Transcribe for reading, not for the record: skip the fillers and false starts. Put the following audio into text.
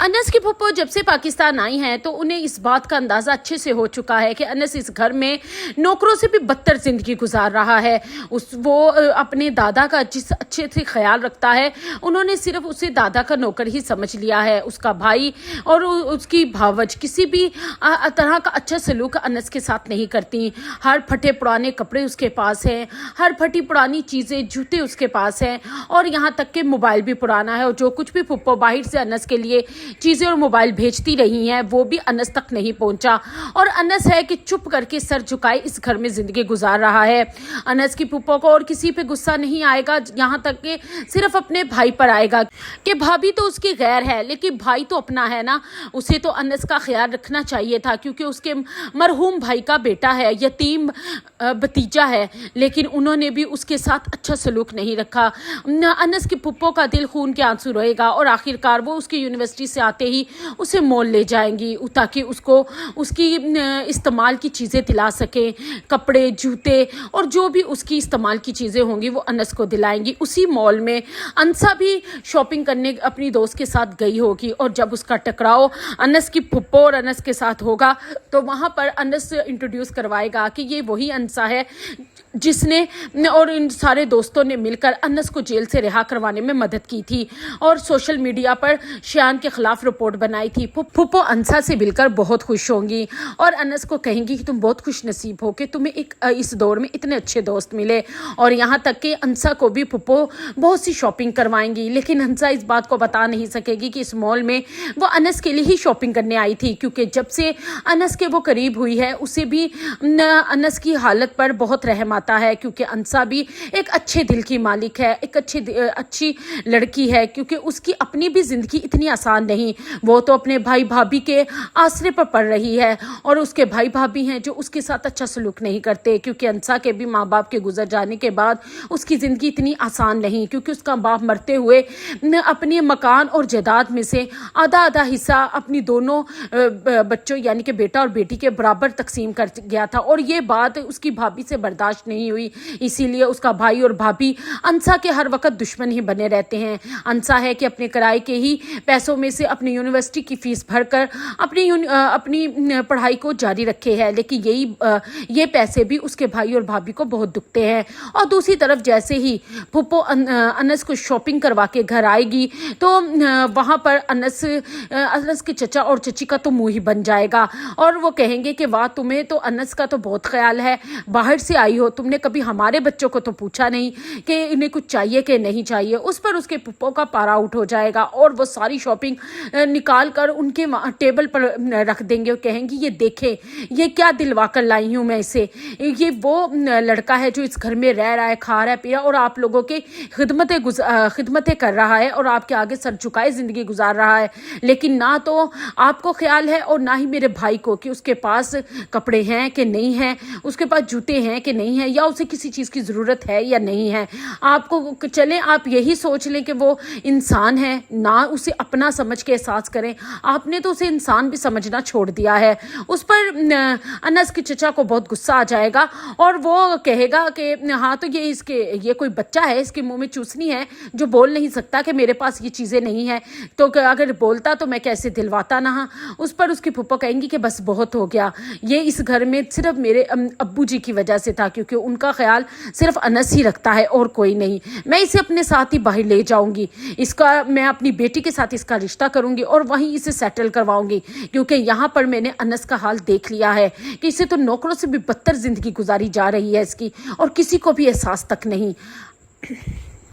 अनस की फुप्पो जब से पाकिस्तान आई हैं तो उन्हें इस बात का अंदाज़ा अच्छे से हो चुका है कि अनस इस घर में नौकरों से भी बदतर ज़िंदगी गुजार रहा है। वो अपने दादा का जिस अच्छे से ख्याल रखता है, उन्होंने सिर्फ उसे दादा का नौकर ही समझ लिया है। उसका भाई और उसकी भावज किसी भी तरह का अच्छा सलूक अनस के साथ नहीं करती। हर फटे पुराने कपड़े उसके पास हैं, हर फटी पुरानी चीज़ें जूते उसके पास हैं, और यहाँ तक कि मोबाइल भी पुराना है। और जो कुछ भी फुप्पो बाहर से अनस के लिए चीज़ें और मोबाइल भेजती रही हैं वो भी अनस तक नहीं पहुंचा। और अनस है कि चुप करके सर झुकाए इस घर में ज़िंदगी गुजार रहा है। अनस की फुप्पो को और किसी पे गुस्सा नहीं आएगा, यहाँ तक कि सिर्फ अपने भाई पर आएगा कि भाभी तो उसकी गैर है लेकिन भाई तो अपना है ना, उसे तो अनस का ख्याल रखना चाहिए था क्योंकि उसके मरहूम भाई का बेटा है, यतीम भतीजा है, लेकिन उन्होंने भी उसके साथ अच्छा सलूक नहीं रखा। अनस की फुप्पो का दिल खून के आंसू रहेगा और आखिरकार वो उसकी यूनिवर्सिटी से आते ही उसे मोल ले जाएंगी ताकि उसको उसकी इस्तेमाल की चीज़ें दिला सकें। कपड़े, जूते और जो भी उसकी इस्तेमाल की चीज़ें होंगी वो अनस को दिलाएंगी। उसी मॉल में अनसा भी शॉपिंग करने अपनी दोस्त के साथ गई होगी, और जब उसका टकराव अनस की फुप्पो और अनस के साथ होगा तो वहाँ पर अनस इंट्रोड्यूस करवाएगा कि ये वही अनसा है जिसने और इन सारे दोस्तों ने मिलकर अनस को जेल से रिहा करवाने में मदद की थी और सोशल मीडिया पर शियान के खिलाफ रिपोर्ट बनाई थी। फुप्पो अनसा से मिलकर बहुत खुश होंगी और अनस को कहेंगी कि तुम बहुत खुश नसीब हो कि तुम्हें एक इस दौर में इतने अच्छे दोस्त मिले। और यहाँ तक कि अनसा को भी फुप्पो बहुत सी शॉपिंग करवाएंगी, लेकिन अनसा इस बात को बता नहीं सकेगी कि इस मॉल में वो अनस के लिए ही शॉपिंग करने आई थी, क्योंकि जब से अनस के वो करीब हुई है उसे भी अनस की हालत पर बहुत रहम आता है, क्योंकि अनसा भी एक अच्छे दिल की मालिक है, एक अच्छी लड़की है, क्योंकि उसकी अपनी भी ज़िंदगी इतनी आसान नहीं। वो तो अपने भाई भाभी के आसरे पर पड़ रही है और उसके भाई भाभी हैं जो उसके साथ अच्छा सलूक नहीं करते, क्योंकि अनसा के भी माँ बाप के गुजर जाने के बाद उसकी ज़िंदगी इतनी आसान नहीं, क्योंकि उसका बाप मरते हुए अपने मकान और जायदाद में से आधा आधा हिस्सा अपनी दोनों बच्चों यानी कि बेटा और बेटी के बराबर तकसीम कर गया था। और ये बात उसकी भाभी से बर्दाश्त नहीं हुई, इसीलिए उसका भाई और भाभी अनसा के हर वक्त दुश्मन ही बने रहते हैं। अनसा है कि अपने किराए के ही पैसों में से अपनी यूनिवर्सिटी की फीस भरकर अपनी पढ़ाई को जारी रखे है, लेकिन ये पैसे भी उसके भाई और भाभी को बहुत दुखते हैं। और दूसरी तरफ जैसे ही फुप्पो अनस को शॉपिंग करवा के घर आएगी तो वहाँ पर अनस के चचा और चची का तो मुंह ही बन जाएगा और वो कहेंगे कि वाह, तुम्हें तो अनस का तो बहुत ख्याल है, बाहर से आई हो, तुमने कभी हमारे बच्चों को तो पूछा नहीं कि इन्हें कुछ चाहिए कि नहीं चाहिए। उस पर उसके फुप्पो का पारा आउट हो जाएगा और वो सारी शॉपिंग निकाल कर उनके टेबल पर रख देंगे और कहेंगी ये देखें, ये क्या दिलवा कर लाई हूँ मैं इसे, ये वो लड़का है जो इस घर में रह रहा है, खा रहा है, पी रहा है और आप लोगों की खिदमतें कर रहा है और आपके आगे सर झुकाए ज़िंदगी गुजार रहा है, लेकिन ना तो आपको ख्याल है और ना ही मेरे भाई को कि उसके पास कपड़े हैं कि नहीं हैं, उसके पास जूते हैं कि नहीं हैं, या उसे किसी चीज़ की ज़रूरत है या नहीं है। आपको चलें आप यही सोच लें कि वो इंसान है, ना उसे अपना समझ के एहसास करें। आपने तो उसे इंसान भी समझना छोड़ दिया है। उस पर अनस के चचा को बहुत गुस्सा आ जाएगा और वो कहेगा कि हाँ तो ये कोई बच्चा है, इसके मुंह में चूसनी है जो बोल नहीं सकता कि मेरे पास ये चीज़ें नहीं है, तो अगर बोलता तो मैं कैसे दिलवाता ना। उस पर उसकी फुप्पो कहेंगी कि बस बहुत हो गया, ये इस घर में सिर्फ मेरे अब्बू जी की वजह से था, क्योंकि उनका ख्याल सिर्फ अनस ही रखता है और कोई नहीं। मैं इसे अपने साथ ही बाहर ले जाऊंगी, मैं अपनी बेटी के साथ इसका रिश्ता करूंगी और वहीं इसे सेटल करवाऊंगी, क्योंकि यहाँ पर मैंने अनस का हाल देख लिया है कि इसे तो नौकरों से भी बदतर जिंदगी गुजारी जा रही है इसकी और किसी को भी एहसास तक नहीं।